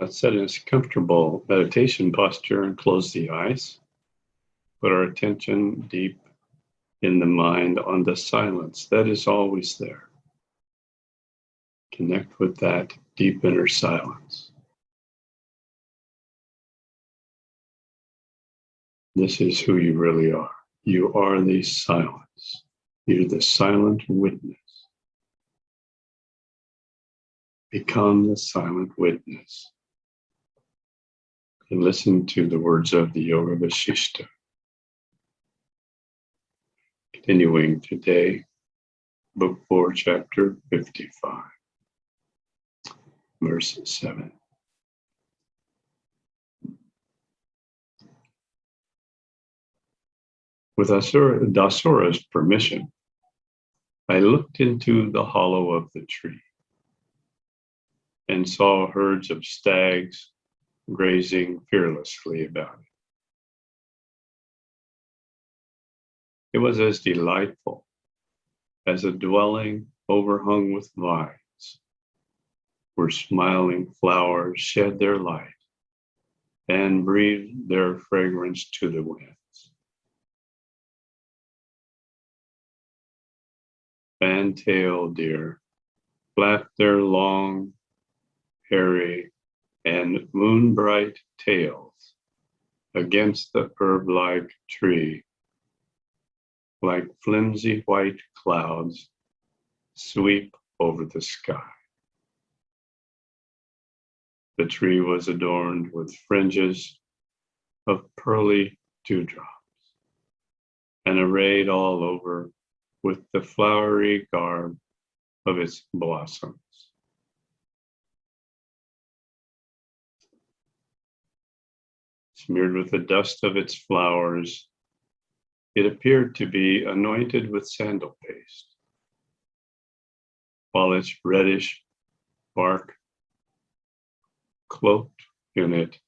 Let's set in a comfortable meditation posture and close the eyes. Put our attention deep in the mind on the silence that is always there. Connect with that deep inner silence. This is who you really are. You are the silence. You're the silent witness. Become the silent witness. And listen to the words of the Yoga Vasishta. Continuing today, Book 4, Chapter 55, Verse 7. With Dasura's permission, I looked into the hollow of the tree and saw herds of stags grazing fearlessly about it. It was as delightful as a dwelling overhung with vines, where smiling flowers shed their light and breathed their fragrance to the winds. Fan-tailed deer flapped their long, hairy, and moon-bright tails against the herb-like tree, like flimsy white clouds sweep over the sky. The tree was adorned with fringes of pearly dewdrops and arrayed all over with the flowery garb of its blossoms. Smeared with the dust of its flowers, it appeared to be anointed with sandal paste, while its reddish bark cloaked in it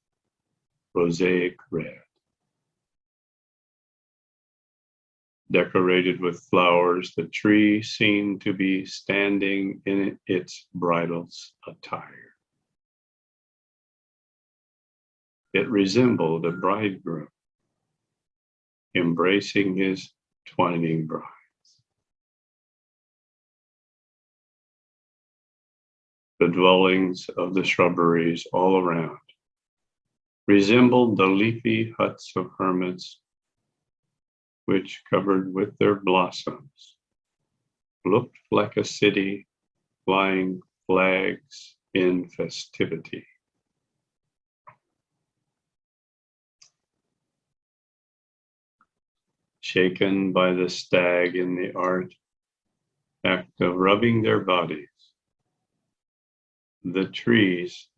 rosaic red. Decorated with flowers, the tree seemed to be standing in its bridal attire. It resembled a bridegroom embracing his twining bride. The dwellings of the shrubberies all around resembled the leafy huts of hermits, which, covered with their blossoms, looked like a city flying flags in festivity. Shaken by the stag in the act of rubbing their bodies, the trees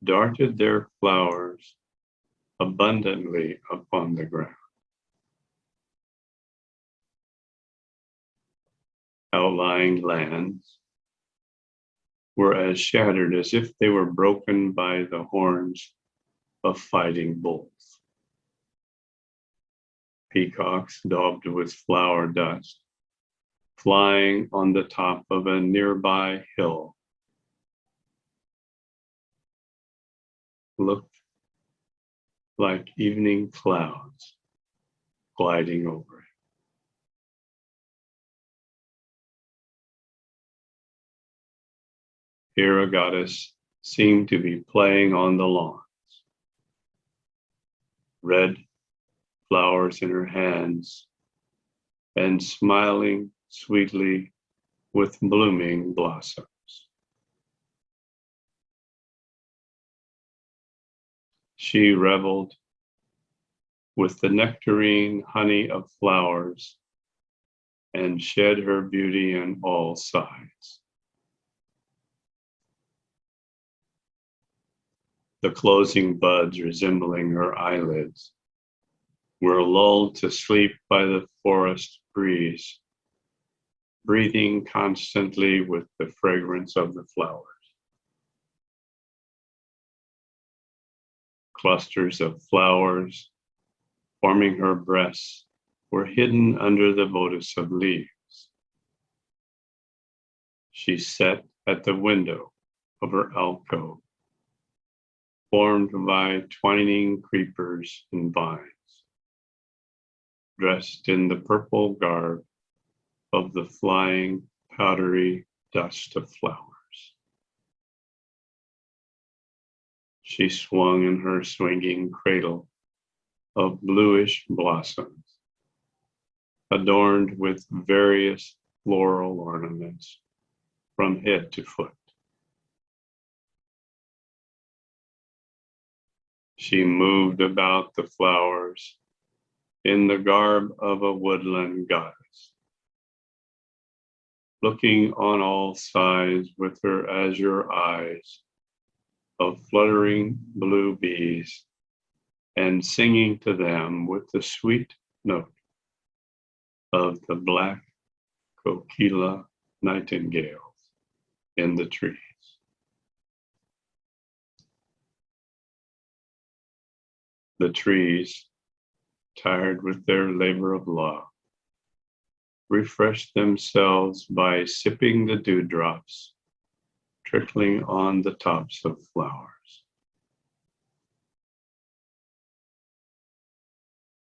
darted their flowers abundantly upon the ground. Outlying lands were as shattered as if they were broken by the horns of fighting bulls. Peacocks daubed with flower dust, flying on the top of a nearby hill, looked like evening clouds gliding over it. Here a goddess seemed to be playing on the lawns, red flowers in her hands and smiling sweetly with blooming blossoms. She reveled with the nectarine honey of flowers and shed her beauty on all sides. The closing buds resembling her eyelids were lulled to sleep by the forest breeze, breathing constantly with the fragrance of the flowers. Clusters of flowers forming her breasts were hidden under the bodice of leaves. She sat at the window of her alcove, formed by twining creepers and vines, dressed in the purple garb of the flying, powdery dust of flowers. She swung in her swinging cradle of bluish blossoms, adorned with various floral ornaments from head to foot. She moved about the flowers in the garb of a woodland goddess, looking on all sides with her azure eyes of fluttering blue bees and singing to them with the sweet note of the black kokila nightingales in the trees. The trees, tired with their labor of love, refreshed themselves by sipping the dewdrops trickling on the tops of flowers.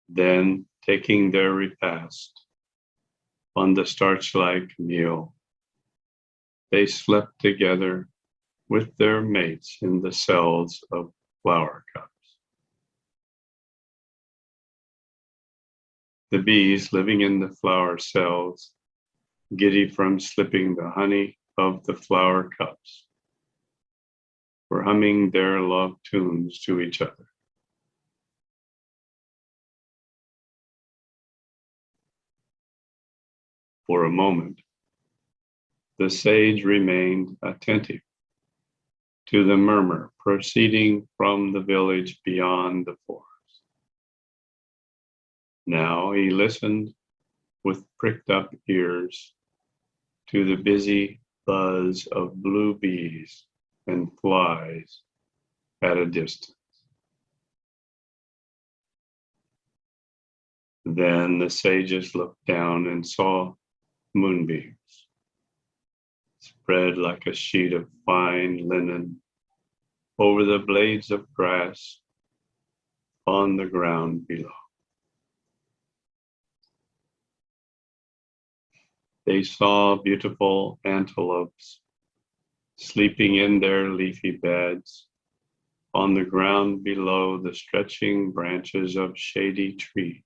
Then, taking their repast on the starch-like meal, they slept together with their mates in the cells of flower cups. The bees living in the flower cells, giddy from slipping the honey of the flower cups, were humming their love tunes to each other. For a moment, the sage remained attentive to the murmur proceeding from the village beyond the forest. Now he listened with pricked up ears to the busy buzz of blue bees and flies at a distance. Then the sages looked down and saw moonbeams spread like a sheet of fine linen over the blades of grass on the ground below. They saw beautiful antelopes sleeping in their leafy beds on the ground below the stretching branches of shady trees,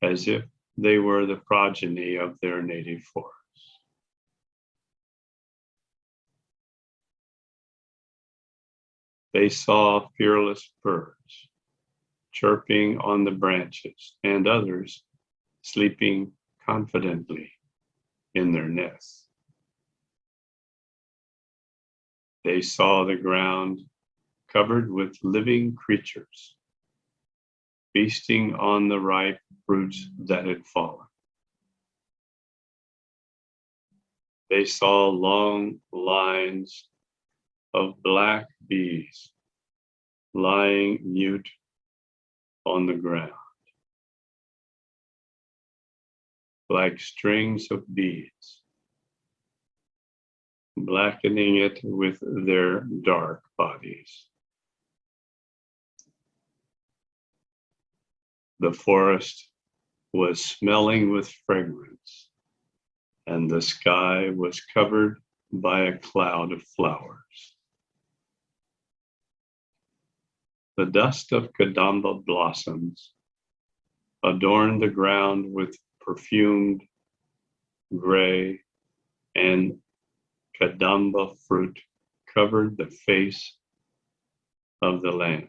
as if they were the progeny of their native forests. They saw fearless birds chirping on the branches and others sleeping confidently in their nests. They saw the ground covered with living creatures, feasting on the ripe fruits that had fallen. They saw long lines of black bees lying mute on the ground, like strings of beads, blackening it with their dark bodies. The forest was smelling with fragrance, and the sky was covered by a cloud of flowers. The dust of kadamba blossoms adorned the ground with perfumed gray, and kadamba fruit covered the face of the land.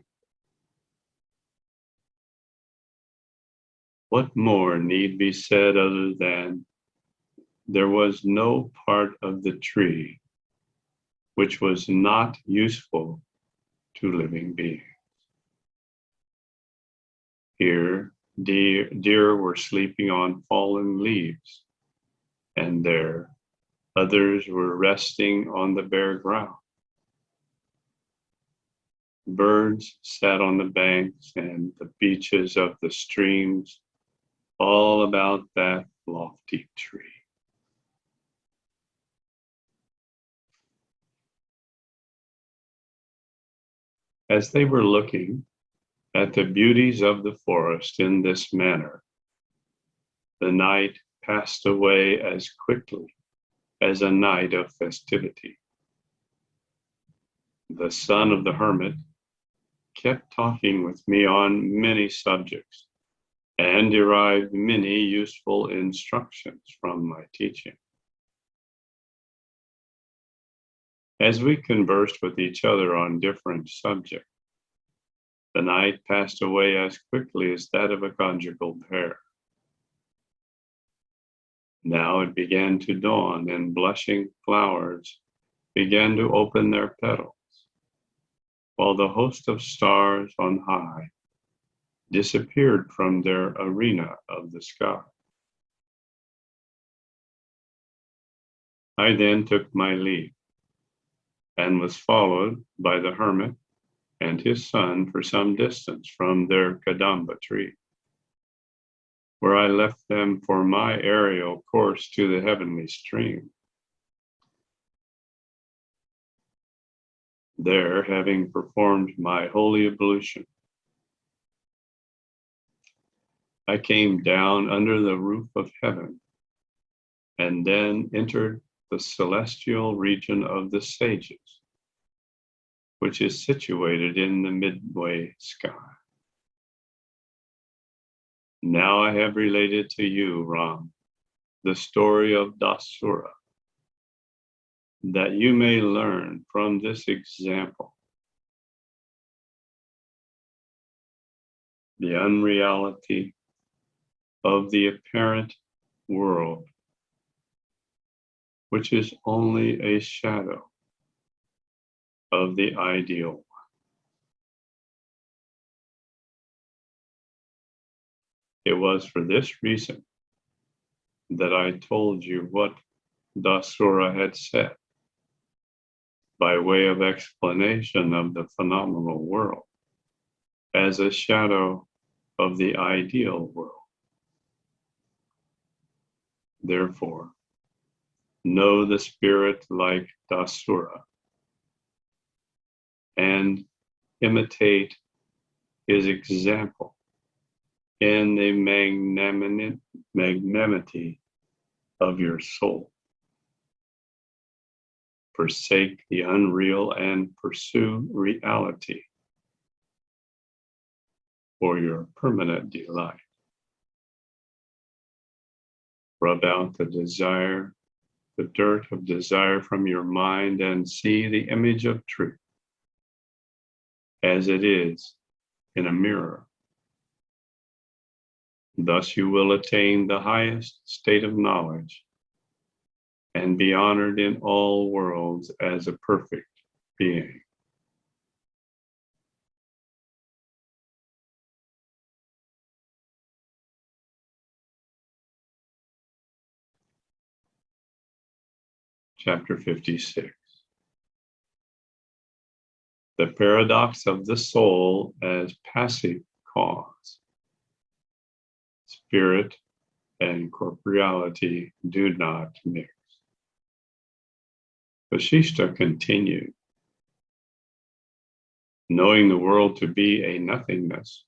What more need be said other than there was no part of the tree which was not useful to living beings. Here, deer were sleeping on fallen leaves, and there, others were resting on the bare ground. Birds sat on the banks and the beaches of the streams, all about that lofty tree. As they were looking at the beauties of the forest in this manner, the night passed away as quickly as a night of festivity. The son of the hermit kept talking with me on many subjects and derived many useful instructions from my teaching. As we conversed with each other on different subjects, the night passed away as quickly as that of a conjugal pair. Now it began to dawn, and blushing flowers began to open their petals, while the host of stars on high disappeared from their arena of the sky. I then took my leave and was followed by the hermit and his son for some distance from their Kadamba tree, where I left them for my aerial course to the heavenly stream. There, having performed my holy ablution, I came down under the roof of heaven and then entered the celestial region of the sages, which is situated in the midway sky. Now I have related to you, Ram, the story of Dasura, that you may learn from this example the unreality of the apparent world, which is only a shadow of the ideal one. It was for this reason that I told you what Dasura had said by way of explanation of the phenomenal world as a shadow of the ideal world. Therefore, know the spirit like Dasura and imitate his example in the magnanimity of your soul. Forsake the unreal and pursue reality for your permanent delight. Rub out the desire, the dirt of desire from your mind, and see the image of truth as it is in a mirror. Thus you will attain the highest state of knowledge and be honored in all worlds as a perfect being. Chapter 56. The paradox of the soul as passive cause. Spirit and corporeality do not mix. Vasishtha continued, knowing the world to be a nothingness,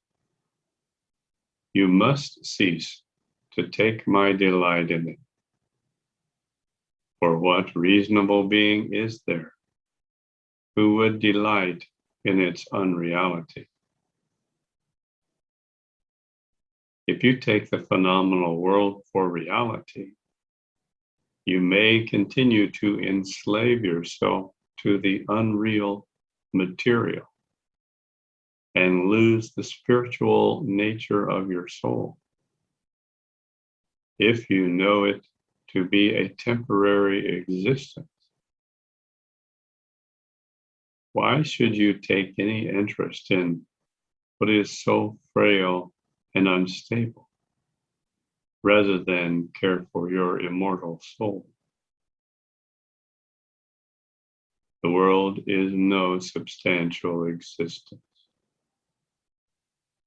you must cease to take my delight in it. For what reasonable being is there who would delight in its unreality? If you take the phenomenal world for reality, you may continue to enslave yourself to the unreal material and lose the spiritual nature of your soul. If you know it to be a temporary existence, why should you take any interest in what is so frail and unstable, rather than care for your immortal soul? The world is no substantial existence,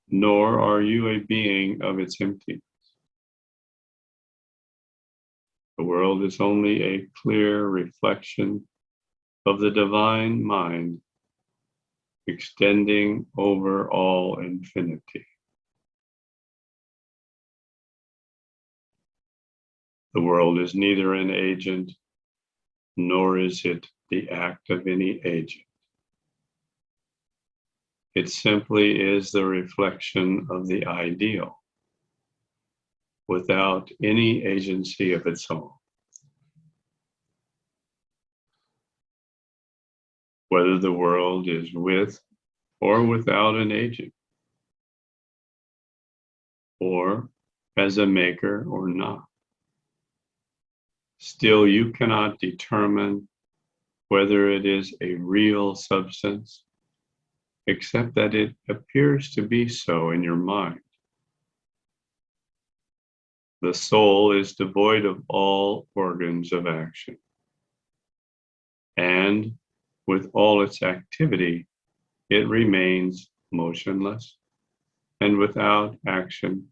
nor are you a being of its emptiness. The world is only a clear reflection of the divine mind extending over all infinity. The world is neither an agent, nor is it the act of any agent. It simply is the reflection of the ideal, without any agency of its own. Whether the world is with or without an agent, or as a maker or not, still you cannot determine whether it is a real substance, except that it appears to be so in your mind. The soul is devoid of all organs of action, and with all its activity, it remains motionless and without action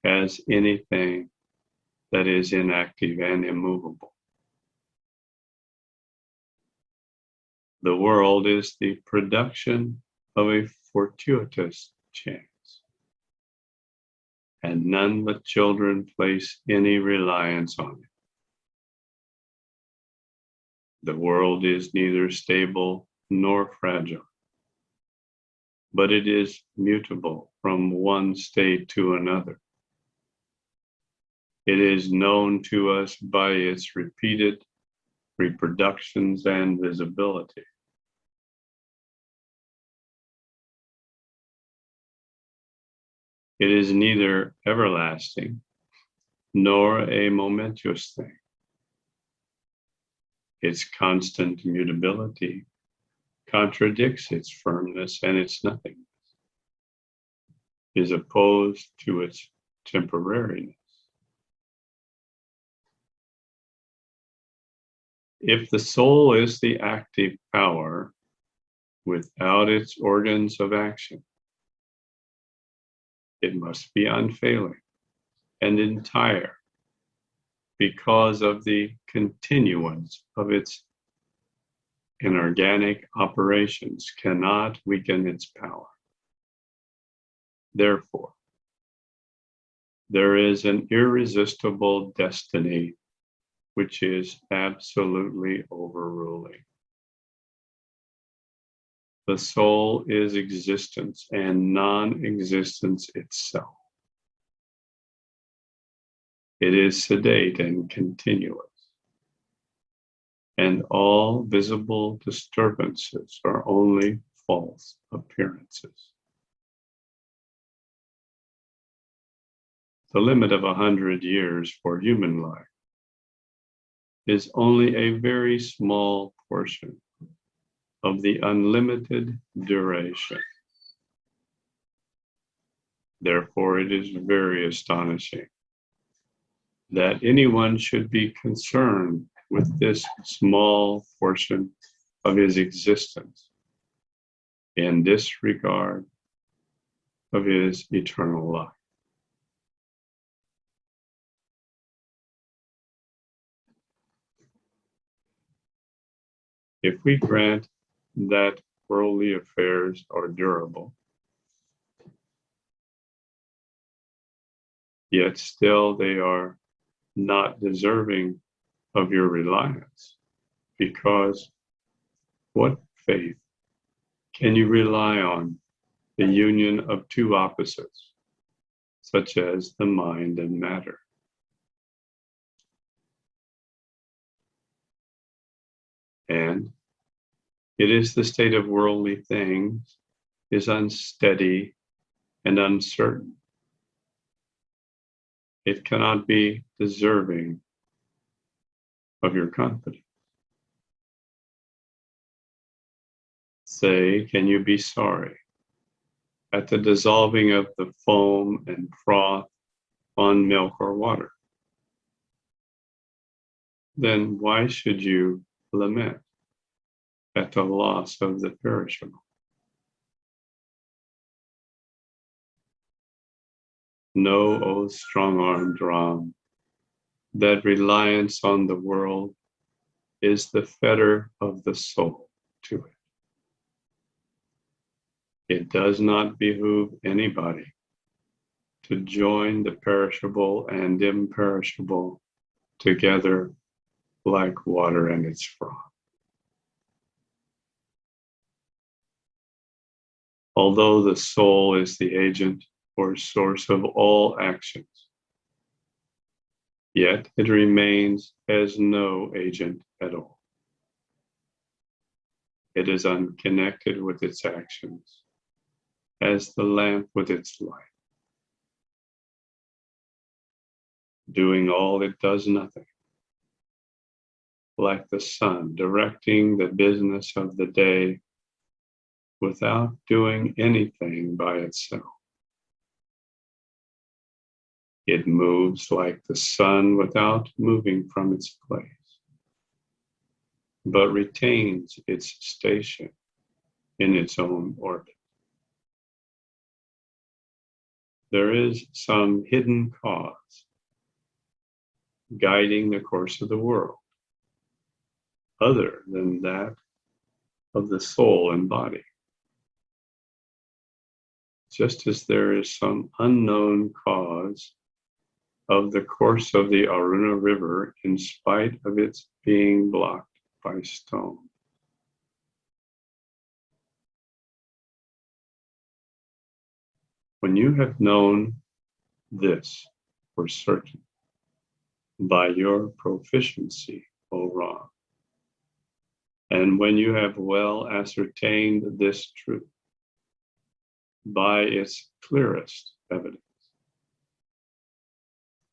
as anything that is inactive and immovable. The world is the production of a fortuitous chance, and none but children place any reliance on it. The world is neither stable nor fragile, but it is mutable from one state to another. It is known to us by its repeated reproductions and visibility. It is neither everlasting nor a momentous thing. Its constant mutability contradicts its firmness, and its nothingness is opposed to its temporariness. If the soul is the active power without its organs of action, it must be unfailing and entire because of the continuance of its inorganic operations cannot weaken its power. Therefore, there is an irresistible destiny which is absolutely overruling. The soul is existence and non-existence itself. It is sedate and continuous, and all visible disturbances are only false appearances. The limit of 100 years for human life is only a very small portion of the unlimited duration. Therefore, it is very astonishing that anyone should be concerned with this small portion of his existence in disregard of his eternal life. If we grant that worldly affairs are durable, yet still they are not deserving of your reliance, because what faith can you rely on the union of two opposites, such as the mind and matter? And it is the state of worldly things is unsteady and uncertain. It cannot be deserving of your confidence. Say, can you be sorry at the dissolving of the foam and froth on milk or water? Then why should you lament at the loss of the perishable? Know, O strong-armed Ram, that reliance on the world is the fetter of the soul to it. It does not behoove anybody to join the perishable and imperishable together like water and its froth. Although the soul is the agent or source of all actions, yet it remains as no agent at all. It is unconnected with its actions, as the lamp with its light. Doing all, it does nothing. Like the sun, directing the business of the day without doing anything by itself. It moves like the sun without moving from its place, but retains its station in its own orbit. There is some hidden cause guiding the course of the world, other than that of the soul and body. Just as there is some unknown cause of the course of the Aruna River in spite of its being blocked by stone. When you have known this for certain by your proficiency, O Ra, and when you have well ascertained this truth by its clearest evidence,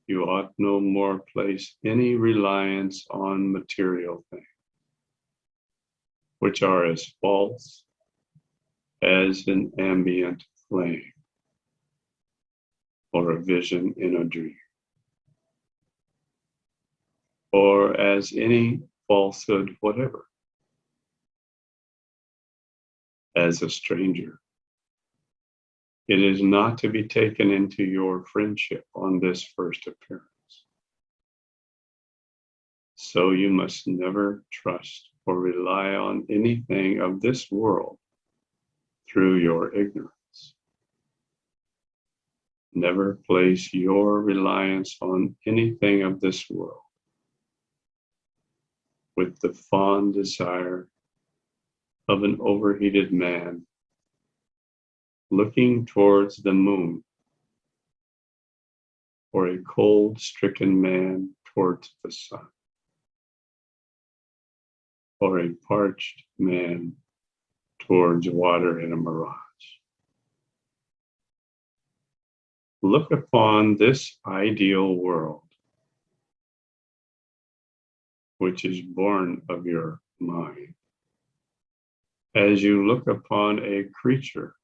you ought no more place any reliance on material things, which are as false as an ambient flame or a vision in a dream, or as any falsehood whatever. As a stranger, it is not to be taken into your friendship on this first appearance. So you must never trust or rely on anything of this world through your ignorance. Never place your reliance on anything of this world with the fond desire of an overheated man looking towards the moon, or a cold-stricken man towards the sun, or a parched man towards water in a mirage. Look upon this ideal world, which is born of your mind, as you look upon a creature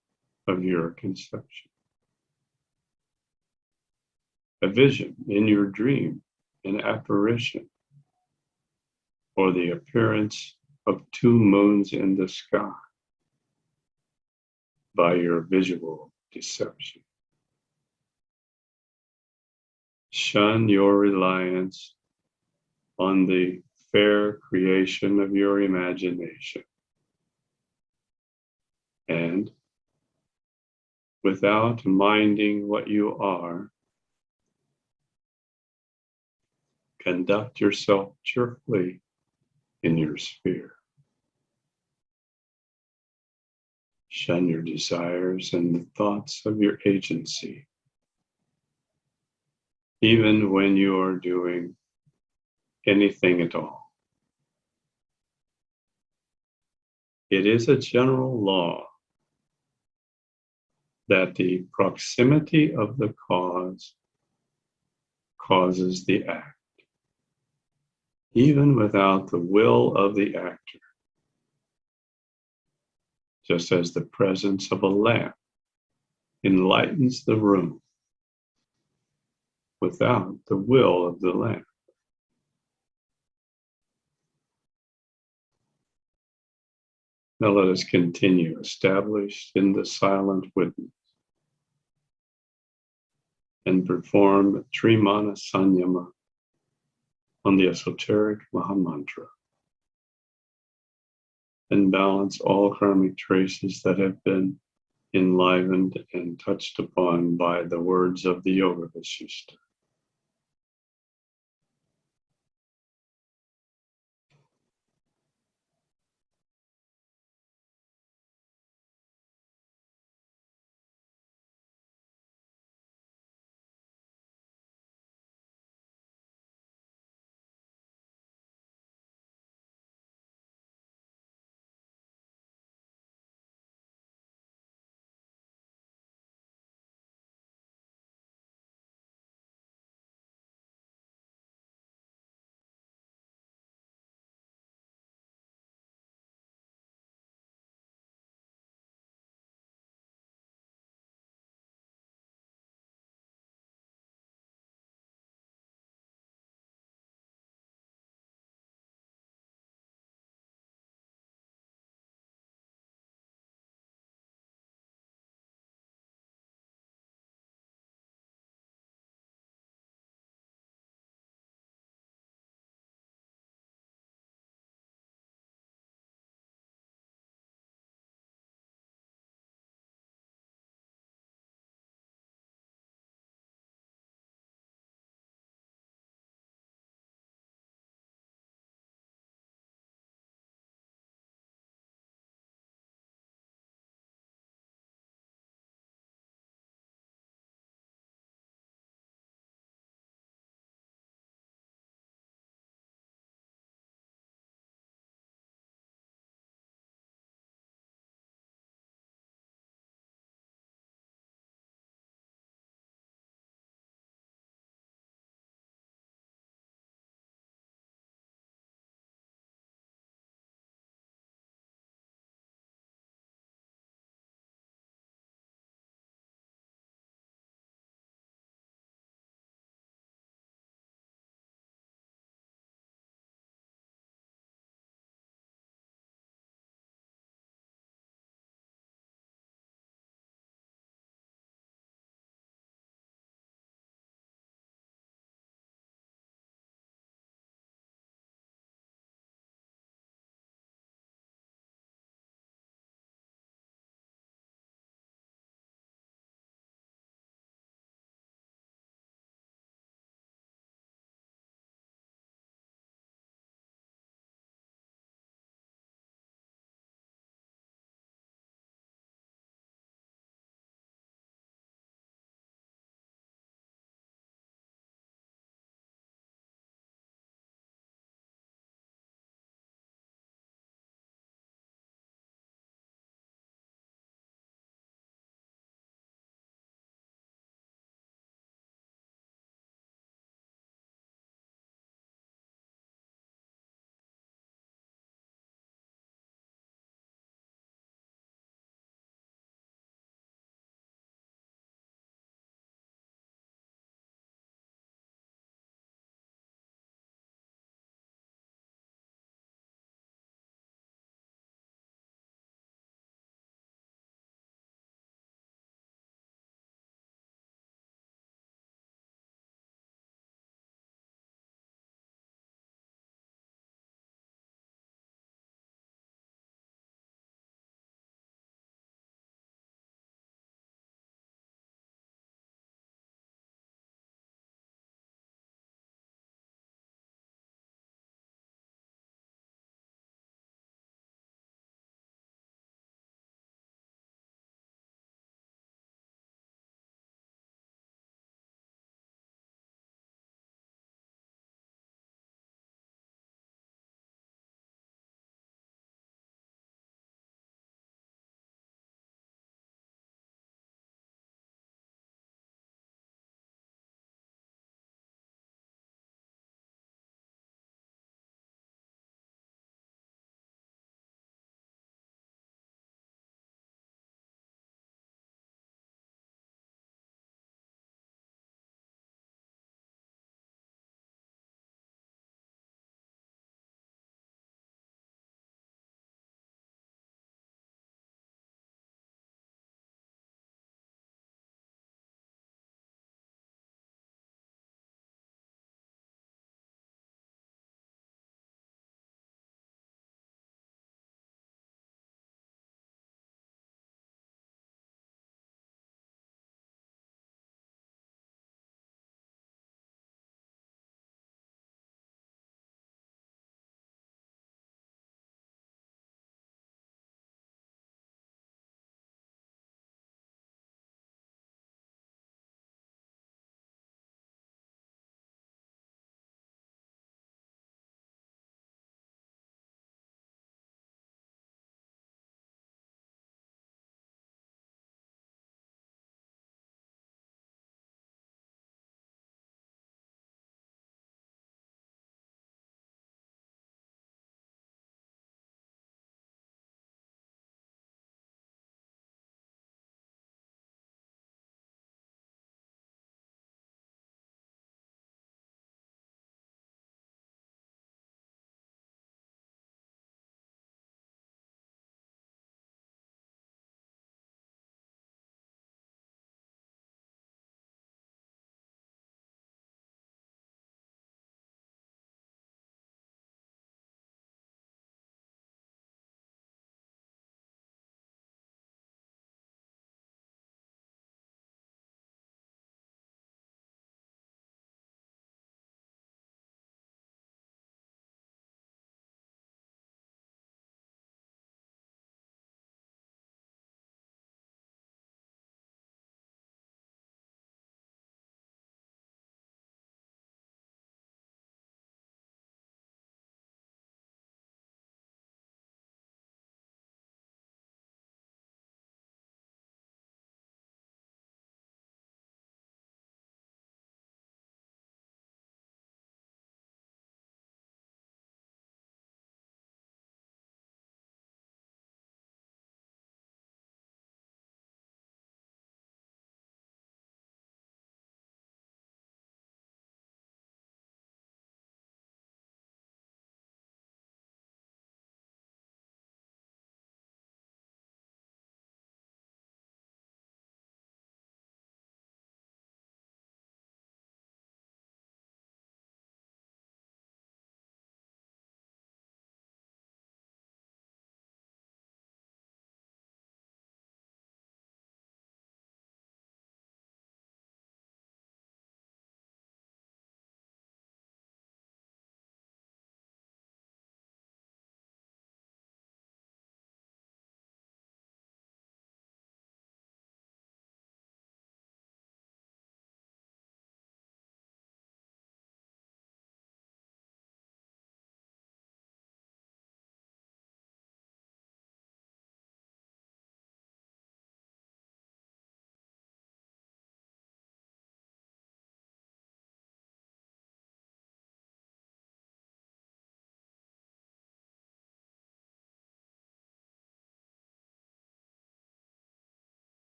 of your conception. A vision in your dream, an apparition, or the appearance of two moons in the sky by your visual deception. Shun your reliance on the fair creation of your imagination, and without minding what you are, conduct yourself cheerfully in your sphere. Shun your desires and the thoughts of your agency, even when you are doing anything at all. It is a general law that the proximity of the cause causes the act, even without the will of the actor, just as the presence of a lamp enlightens the room without the will of the lamp. Now let us continue, established in the silent witness, and perform Trimana Sanyama on the esoteric Mahamantra, and balance all karmic traces that have been enlivened and touched upon by the words of the Yoga Vasishtha.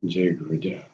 Jai Gurudev.